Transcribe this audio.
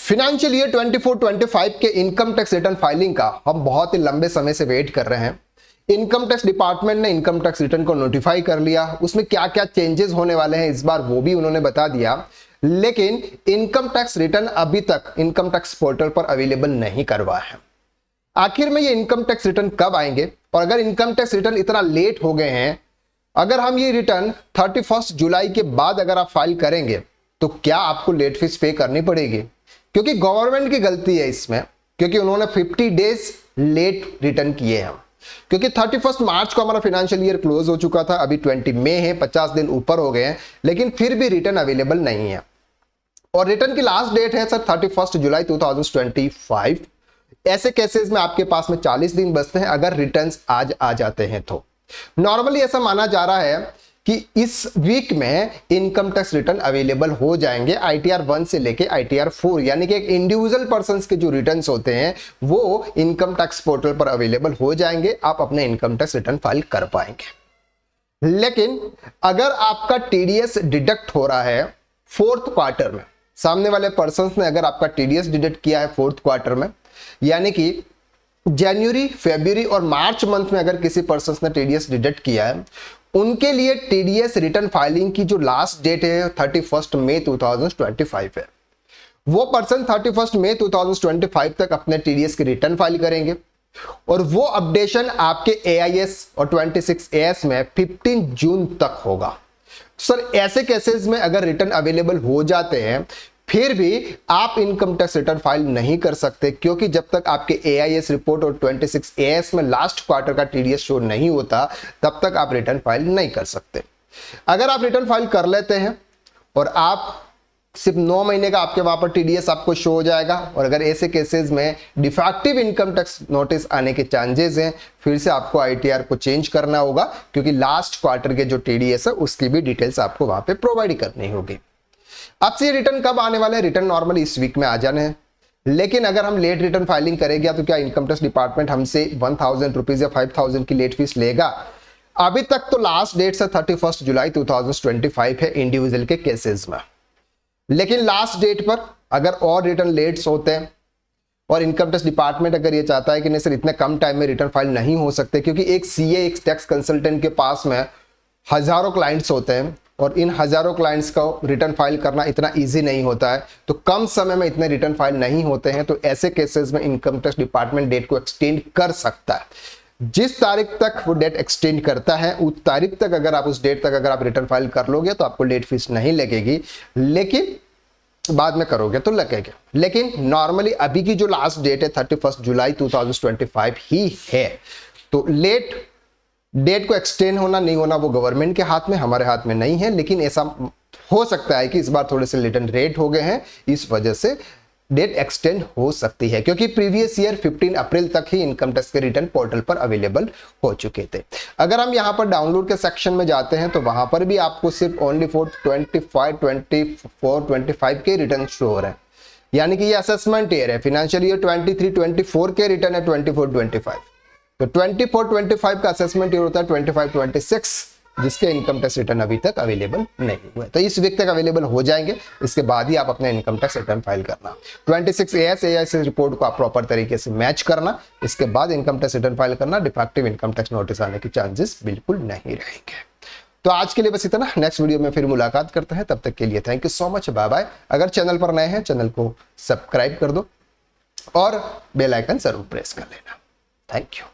Financial year 24-25 के income tax return filing का हम बहुत ही लंबे समय से वेट कर रहे हैं। इनकम टैक्स डिपार्टमेंट ने इनकम टैक्स रिटर्न को नोटिफाई कर लिया, उसमें क्या क्या चेंजेस होने वाले हैं इस बार वो भी उन्होंने बता दिया। लेकिन इनकम टैक्स रिटर्न अभी तक इनकम टैक्स पोर्टल पर अवेलेबल नहीं करवा है। आखिर में ये इनकम टैक्स रिटर्न कब आएंगे, और अगर इनकम टैक्स रिटर्न इतना लेट हो गए हैं, अगर हम ये रिटर्न 31 जुलाई के बाद अगर आप फाइल करेंगे तो क्या आपको लेट फीस पे करनी पड़ेगी? क्योंकि गवर्नमेंट की गलती है इसमें, क्योंकि उन्होंने 50 डेज लेट रिटर्न किए हैं। क्योंकि 31 मार्च को हमारा फाइनेंशियल ईयर क्लोज हो चुका था, अभी 20 मई है, 50 दिन ऊपर हो गए हैं, लेकिन फिर भी रिटर्न अवेलेबल नहीं है। और रिटर्न की लास्ट डेट है सर 31 जुलाई 2025। ऐसे केसेस में आपके पास में 40 दिन बचते हैं अगर रिटर्न्स आज आ जाते हैं तो। नॉर्मली ऐसा माना जा रहा है कि इस वीक में इनकम टैक्स रिटर्न अवेलेबल हो जाएंगे, ITR 1 से लेके ITR 4, यानी कि एक इंडिविजुअल पर्संस के जो रिटर्न्स होते हैं वो इनकम टैक्स पोर्टल पर अवेलेबल हो जाएंगे, आप अपने इनकम टैक्स रिटर्न फाइल कर पाएंगे। लेकिन अगर आपका TDS डिडक्ट हो रहा है 4th क्वार्टर में, सामने वाले पर्संस ने अगर आपका TDS डिडक्ट किया है 4th क्वार्टर में, यानी कि जनवरी, फरवरी और मार्च मंथ में अगर किसी पर्सन ने TDS डिडक्ट किया है, उनके लिए TDS रिटर्न फाइलिंग की जो लास्ट डेट है 31 मई 2025 है। वो पर्सन 31 मई 2025 तक अपने TDS की रिटर्न फाइल करेंगे और वो अपडेशन आपके AIS और 26AS में 15 जून तक होगा। सर ऐसे केसेस में अगर रिटर्न अवेलेबल हो जाते हैं फिर भी आप इनकम टैक्स रिटर्न फाइल नहीं कर सकते, क्योंकि जब तक आपके AIS रिपोर्ट और 26AS में लास्ट क्वार्टर का TDS शो नहीं होता तब तक आप रिटर्न फाइल नहीं कर सकते। अगर आप रिटर्न फाइल कर लेते हैं और आप सिर्फ 9 महीने का आपके वहां पर TDS आपको शो हो जाएगा, और अगर ऐसे केसेस में डिफेक्टिव इनकम टैक्स नोटिस आने के चांसेस हैं, फिर से आपको ITR को चेंज करना होगा, क्योंकि लास्ट क्वार्टर के जो TDS है उसकी भी डिटेल्स आपको वहां पे प्रोवाइड करनी होगी। अब से रिटर्न कब आने वाले हैं? रिटर्न नॉर्मली इस वीक में आ जाने हैं, लेकिन अगर हम लेट रिटर्न फाइलिंग करेंगे तो क्या इनकम टैक्स डिपार्टमेंट हमसे 1000 रुपीज या 5000 की लेट फीस लेगा? अभी तक तो लास्ट डेट से 31 जुलाई 2025 है इंडिविजुअल के केसेस में, लेकिन लास्ट डेट पर अगर और रिटर्न लेट्स होते हैं और इनकम टैक्स डिपार्टमेंट अगर ये चाहता है कि नहीं सर इतने कम टाइम में रिटर्न फाइल नहीं हो सकते, क्योंकि एक CA, एक टैक्स कंसल्टेंट के पास में हजारों क्लाइंट्स होते हैं और इन हजारों क्लाइंट्स का रिटर्न फाइल करना इतना इजी नहीं होता है, तो कम समय में इतने रिटर्न फाइल नहीं होते हैं, तो ऐसे केसेस में इनकम टैक्स डिपार्टमेंट डेट को एक्सटेंड कर सकता है। जिस तारीख तक वो डेट एक्सटेंड करता है उस तारीख तक अगर आप उस डेट तक अगर आप रिटर्न फाइल कर लोगे तो आपको लेट फीस नहीं लगेगी, लेकिन बाद में करोगे तो लगेगा। लेकिन नॉर्मली अभी की जो लास्ट डेट है 31 जुलाई 2025 ही है, तो लेट डेट को एक्सटेंड होना नहीं होना वो गवर्नमेंट के हाथ में, हमारे हाथ में नहीं है। लेकिन ऐसा हो सकता है कि इस बार थोड़े से रिटर्न रेट हो गए हैं, इस वजह से डेट एक्सटेंड हो सकती है, क्योंकि प्रीवियस ईयर 15 अप्रैल तक ही इनकम टैक्स के रिटर्न पोर्टल पर अवेलेबल हो चुके थे। अगर हम यहां पर डाउनलोड के सेक्शन में जाते हैं तो वहां पर भी आपको सिर्फ ओनली फॉर 25, 24, 25 के रिटर्न शो हो रहे हैं, यानी कि ये असेसमेंट ईयर है। फाइनेंशियल ईयर 23-24 के रिटर्न है 24-25, तो 24-25 का असेसमेंट ईयर होता है 25-26, जिसके इनकम टैक्स रिटर्न अभी तक अवेलेबल नहीं हुए, तो इस वीक तक अवेलेबल हो जाएंगे। इसके बाद ही आप अपने इनकम टैक्स रिटर्न फाइल करना, 26AS AIS रिपोर्ट को आप प्रॉपर तरीके से मैच करना, इसके बाद इनकम टैक्स रिटर्न फाइल करना। डिफेक्टिव इनकम टैक्स नोटिस आने के चांसेस बिल्कुल नहीं रहेंगे। तो आज के लिए बस इतना, नेक्स्ट वीडियो में फिर मुलाकात करते हैं, तब तक के लिए thank you so much, bye bye. अगर चैनल पर नए हैं चैनल को सब्सक्राइब कर दो और बेल आइकन जरूर प्रेस कर लेना। Thank you.